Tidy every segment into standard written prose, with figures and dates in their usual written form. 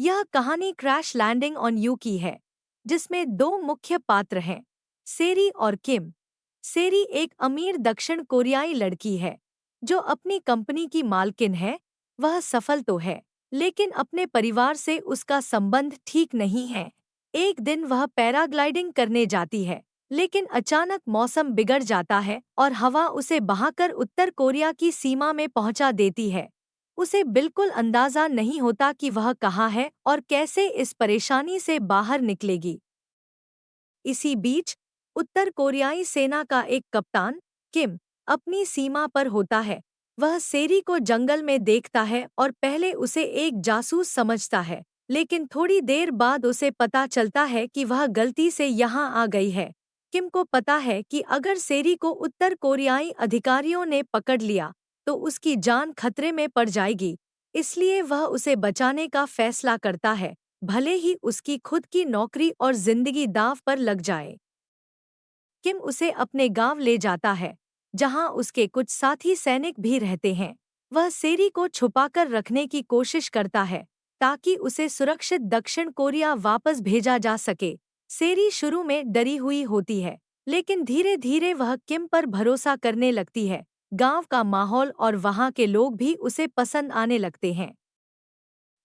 यह कहानी crash landing on you की है, जिसमें दो मुख्य पात्र हैं, सेरी और किम। सेरी एक अमीर दक्षिण कोरियाई लड़की है, जो अपनी कंपनी की मालकिन है। वह सफल तो है, लेकिन अपने परिवार से उसका संबंध ठीक नहीं है। एक दिन वह पैराग्लाइडिंग करने जाती है, लेकिन अचानक मौसम बिगड़ जाता है और हवा उसे बहाकर उत्तर कोरिया की सीमा में पहुंचा देती है। उसे बिल्कुल अंदाजा नहीं होता कि वह कहाँ है और कैसे इस परेशानी से बाहर निकलेगी। इसी बीच उत्तर कोरियाई सेना का एक कप्तान, किम, अपनी सीमा पर होता है। वह सेरी को जंगल में देखता है और पहले उसे एक जासूस समझता है, लेकिन थोड़ी देर बाद उसे पता चलता है कि वह गलती से यहाँ आ गई है। किम को पता है कि अगर सेरी को उत्तर कोरियाई अधिकारियों ने पकड़ लिया तो उसकी जान खतरे में पड़ जाएगी, इसलिए वह उसे बचाने का फैसला करता है, भले ही उसकी खुद की नौकरी और जिंदगी दांव पर लग जाए। किम उसे अपने गांव ले जाता है, जहां उसके कुछ साथी सैनिक भी रहते हैं। वह सेरी को छुपाकर रखने की कोशिश करता है, ताकि उसे सुरक्षित दक्षिण कोरिया वापस भेजा जा सके। सेरी शुरू में डरी हुई होती है, लेकिन धीरे धीरे वह किम पर भरोसा करने लगती है। गांव का माहौल और वहां के लोग भी उसे पसंद आने लगते हैं।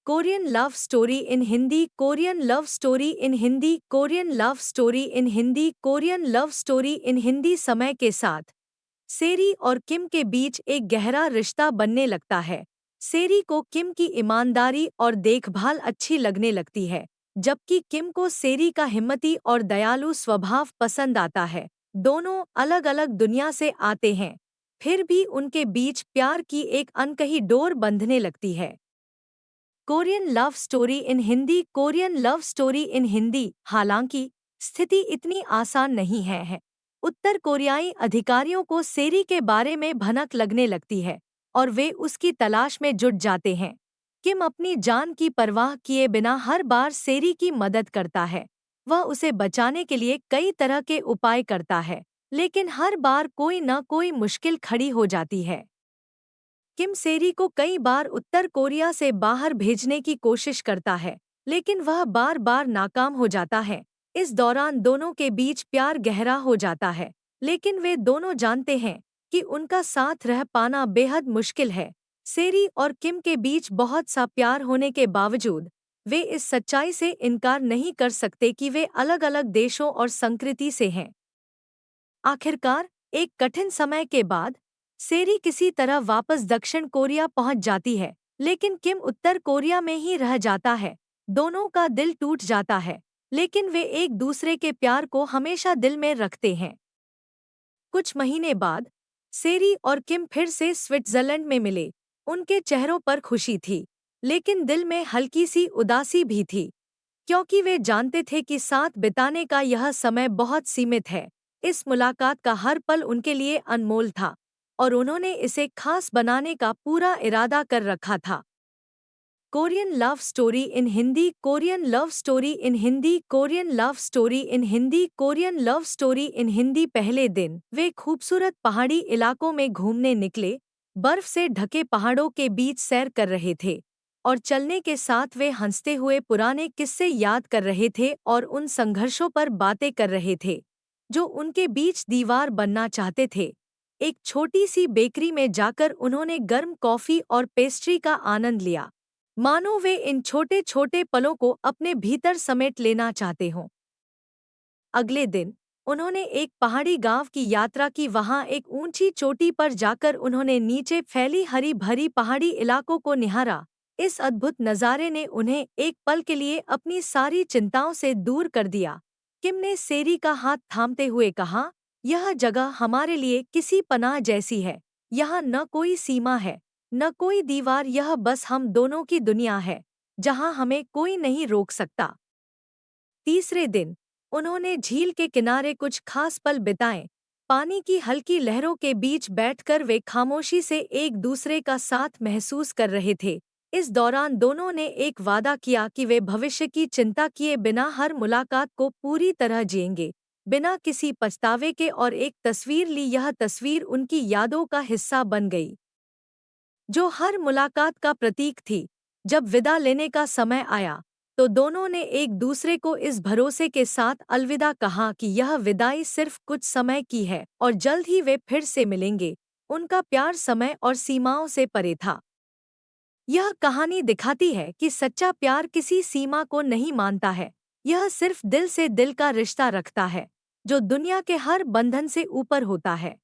Korean love story in Hindi. Korean love story in Hindi. Korean love story in Hindi. Korean love story in Hindi. समय के साथ सेरी और किम के बीच एक गहरा रिश्ता बनने लगता है। सेरी को किम की ईमानदारी और देखभाल अच्छी लगने लगती है, जबकि किम को सेरी का हिम्मती और दयालु स्वभाव पसंद आता है। दोनों अलग-अलग दुनिया से आते हैं, फिर भी उनके बीच प्यार की एक अनकही डोर बंधने लगती है। Korean love story in Hindi. Korean love story in Hindi. हालांकि स्थिति इतनी आसान नहीं है। उत्तर कोरियाई अधिकारियों को सेरी के बारे में भनक लगने लगती है और वे उसकी तलाश में जुट जाते हैं। किम अपनी जान की परवाह किए बिना हर बार सेरी की मदद करता है। वह उसे बचाने के लिए कई तरह के उपाय करता है, लेकिन हर बार कोई न कोई मुश्किल खड़ी हो जाती है। किम सेरी को कई बार उत्तर कोरिया से बाहर भेजने की कोशिश करता है, लेकिन वह बार बार नाकाम हो जाता है। इस दौरान दोनों के बीच प्यार गहरा हो जाता है, लेकिन वे दोनों जानते हैं कि उनका साथ रह पाना बेहद मुश्किल है। सेरी और किम के बीच बहुत सा प्यार होने के बावजूद वे इस सच्चाई से इनकार नहीं कर सकते कि वे अलग-अलग देशों और संस्कृति से हैं। आखिरकार एक कठिन समय के बाद सेरी किसी तरह वापस दक्षिण कोरिया पहुंच जाती है, लेकिन किम उत्तर कोरिया में ही रह जाता है। दोनों का दिल टूट जाता है, लेकिन वे एक दूसरे के प्यार को हमेशा दिल में रखते हैं। कुछ महीने बाद सेरी और किम फिर से स्विट्जरलैंड में मिले। उनके चेहरों पर खुशी थी, लेकिन दिल में हल्की सी उदासी भी थी, क्योंकि वे जानते थे कि साथ बिताने का यह समय बहुत सीमित है। इस मुलाकात का हर पल उनके लिए अनमोल था और उन्होंने इसे खास बनाने का पूरा इरादा कर रखा था। Korean love story in Hindi. Korean love story in Hindi. Korean love story in Hindi. Korean love story in Hindi. पहले दिन वे खूबसूरत पहाड़ी इलाकों में घूमने निकले। बर्फ से ढके पहाड़ों के बीच सैर कर रहे थे और चलने के साथ वे हंसते हुए पुराने किस्से याद कर रहे थे और उन संघर्षों पर बातें कर रहे थे जो उनके बीच दीवार बनना चाहते थे। एक छोटी सी बेकरी में जाकर उन्होंने गर्म कॉफी और पेस्ट्री का आनंद लिया, मानो वे इन छोटे छोटे पलों को अपने भीतर समेट लेना चाहते हों। अगले दिन उन्होंने एक पहाड़ी गांव की यात्रा की। वहां एक ऊंची चोटी पर जाकर उन्होंने नीचे फैली हरी भरी पहाड़ी इलाकों को निहारा। इस अद्भुत नज़ारे ने उन्हें एक पल के लिए अपनी सारी चिंताओं से दूर कर दिया। किम ने सेरी का हाथ थामते हुए कहा, यह जगह हमारे लिए किसी पनाह जैसी है। यहाँ न कोई सीमा है, न कोई दीवार, यह बस हम दोनों की दुनिया है, जहाँ हमें कोई नहीं रोक सकता। तीसरे दिन उन्होंने झील के किनारे कुछ खास पल बिताए। पानी की हल्की लहरों के बीच बैठकर वे खामोशी से एक दूसरे का साथ महसूस कर रहे थे। इस दौरान दोनों ने एक वादा किया कि वे भविष्य की चिंता किए बिना हर मुलाकात को पूरी तरह जिएंगे, बिना किसी पछतावे के, और एक तस्वीर ली। यह तस्वीर उनकी यादों का हिस्सा बन गई, जो हर मुलाकात का प्रतीक थी। जब विदा लेने का समय आया तो दोनों ने एक दूसरे को इस भरोसे के साथ अलविदा कहा कि यह विदाई सिर्फ कुछ समय की है और जल्द ही वे फिर से मिलेंगे। उनका प्यार समय और सीमाओं से परे था। यह कहानी दिखाती है कि सच्चा प्यार किसी सीमा को नहीं मानता है। यह सिर्फ दिल से दिल का रिश्ता रखता है जो दुनिया के हर बंधन से ऊपर होता है।